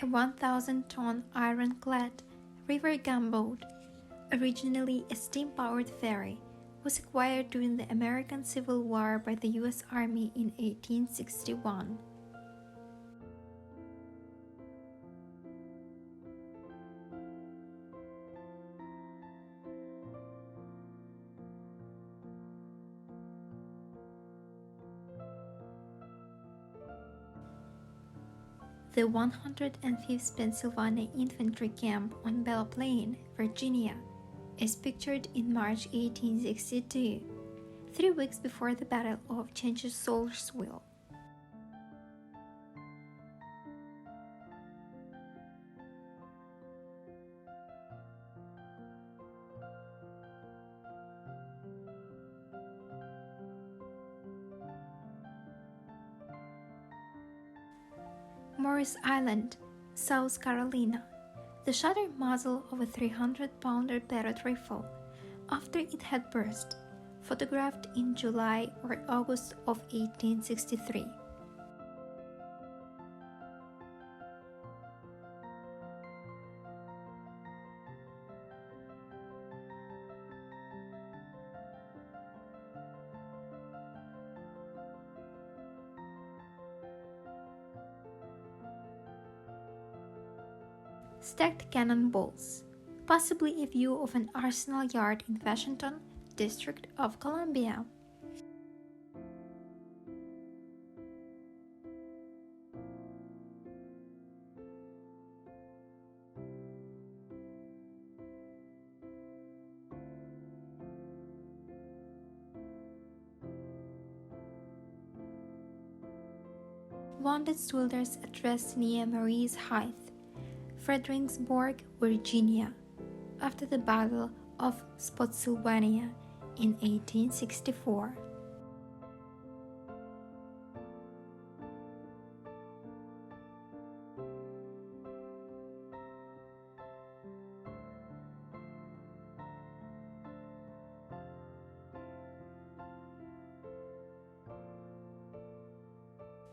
a 1,000-ton ironclad river gunboat, originally a steam-powered ferry, was acquired during the American Civil War by the U.S. Army in 1861. The 105th Pennsylvania Infantry Camp on Belle Plaine, Virginia, is pictured in March 1862, 3 weeks before the Battle of Chancellorsville. Morris Island, South Carolina, the shattered muzzle of a 300-pounder Barrett rifle, after it had burst, photographed in July or August of 1863. Stacked cannonballs, possibly a view of an arsenal yard in Washington, District of Columbia. Wounded soldiers at rest near Marie's Heights, Fredericksburg, Virginia, after the Battle of Spotsylvania in 1864.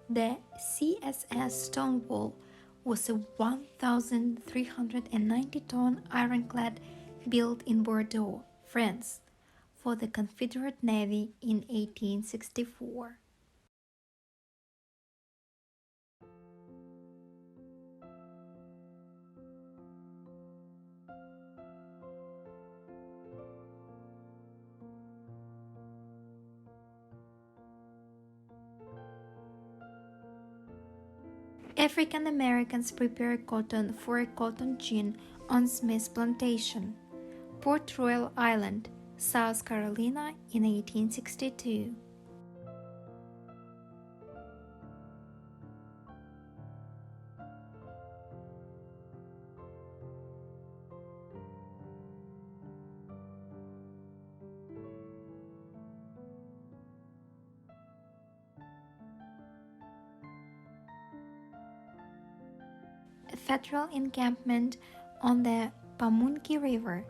The CSS Stonewall was a 1,390-ton ironclad built in Bordeaux, France, for the Confederate Navy in 1864. African Americans prepared cotton for a cotton gin on Smith's plantation, Port Royal Island, South Carolina in 1862. A federal encampment on the Pamunkey River,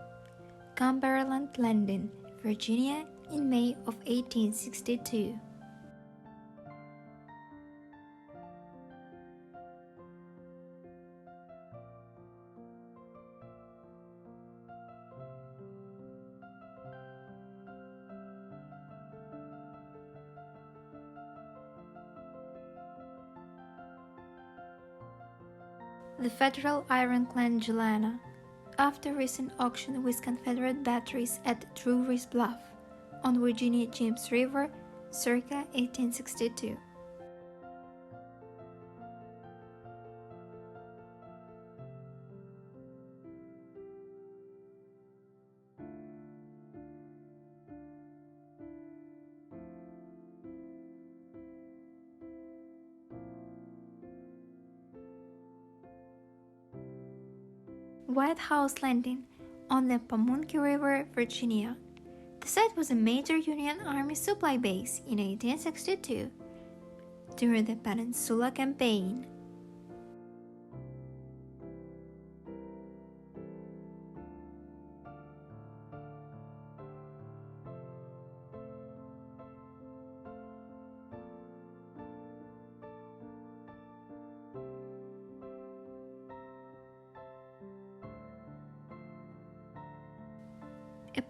Cumberland Landing, Virginia in May of 1862. The Federal ironclad Juliana, after recent auction with Confederate batteries at Drury's Bluff, on Virginia James River, circa 1862. White House Landing on the Pamunkey River, Virginia. The site was a major Union Army supply base in 1862 during the Peninsula Campaign.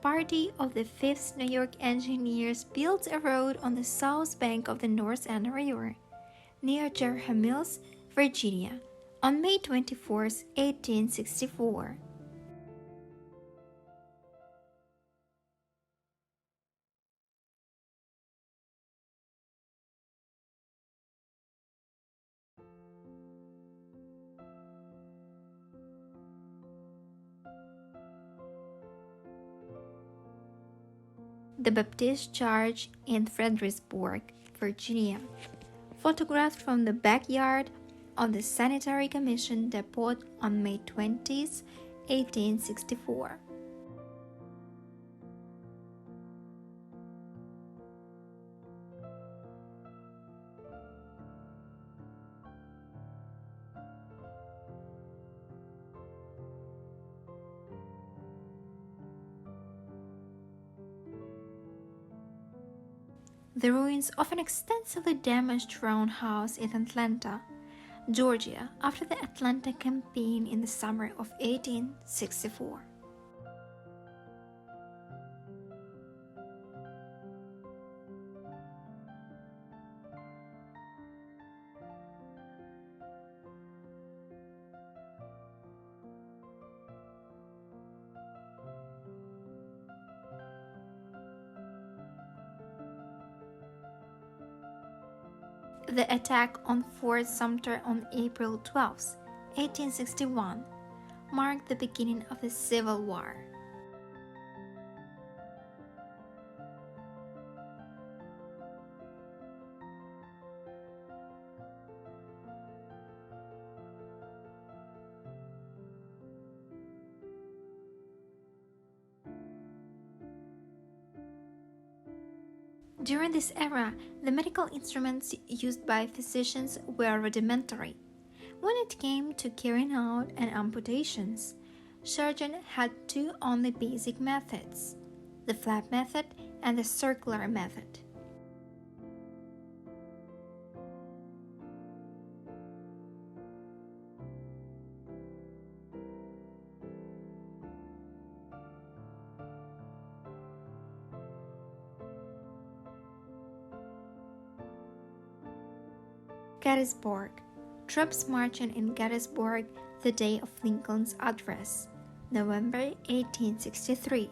party of the 5th New York Engineers built a road on the south bank of the North Anna River, near Jarrah Mills, Virginia, on May 24, 1864. The Baptist Church in Fredericksburg, Virginia, photographed from the backyard of the Sanitary Commission Depot on May 20, 1864. The ruins of an extensively damaged roundhouse in Atlanta, Georgia, after the Atlanta campaign in the summer of 1864. The attack on Fort Sumter on April 12, 1861, marked the beginning of the Civil War. During this era, the medical instruments used by physicians were rudimentary. When it came to carrying out an amputations, surgeons had two only basic methods: the flap method and the circular method. Gettysburg. Troops marching in Gettysburg the day of Lincoln's address, November 1863.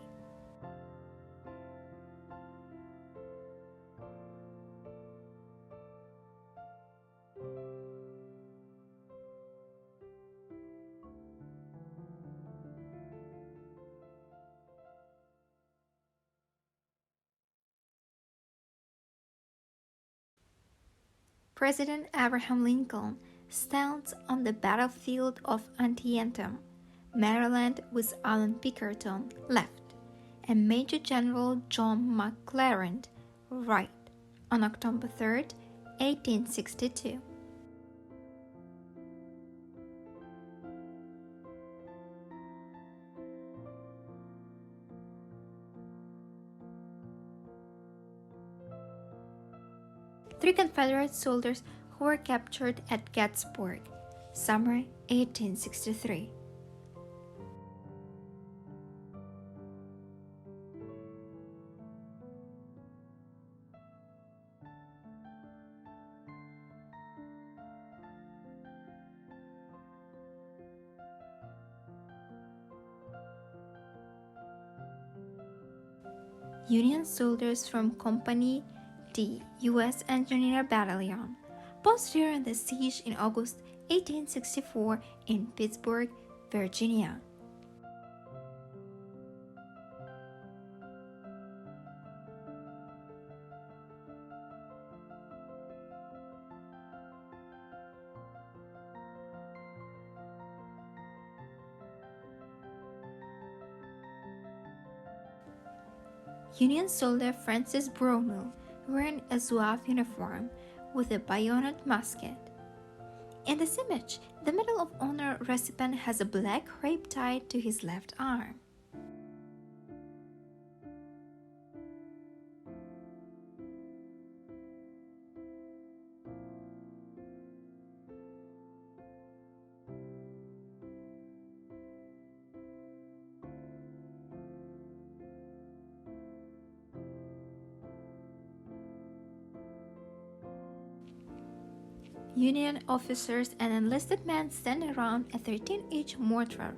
President Abraham Lincoln stands on the battlefield of Antietam, Maryland, with Alan Pinkerton left and Major General John McClellan right on October 3, 1862. Three Confederate soldiers who were captured at Gettysburg, summer 1863. Union soldiers from Company D, U.S. Engineer Battalion, posted during the siege in August 1864 in Pittsburgh, Virginia. Union soldier Francis Brownell, wearing a Zouave uniform with a bayonet musket. In this image, the Medal of Honor recipient has a black crape tied to his left arm. Union officers and enlisted men stand around a 13-inch mortar,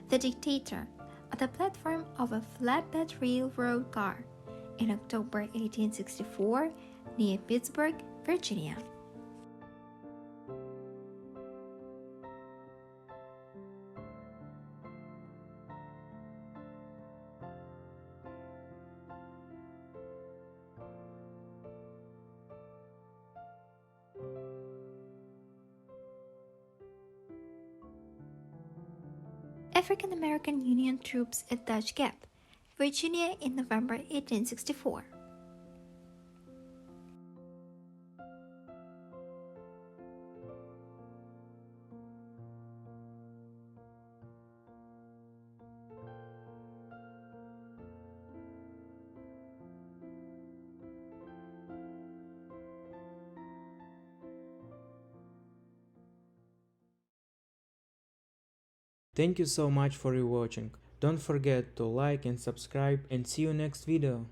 the dictator, on the platform of a flatbed railroad car in October 1864 near Pittsburgh, Virginia. African American Union troops at Dodge Gap, Virginia in November 1864. Thank you so much for watching. Don't forget to like and subscribe and see you next video.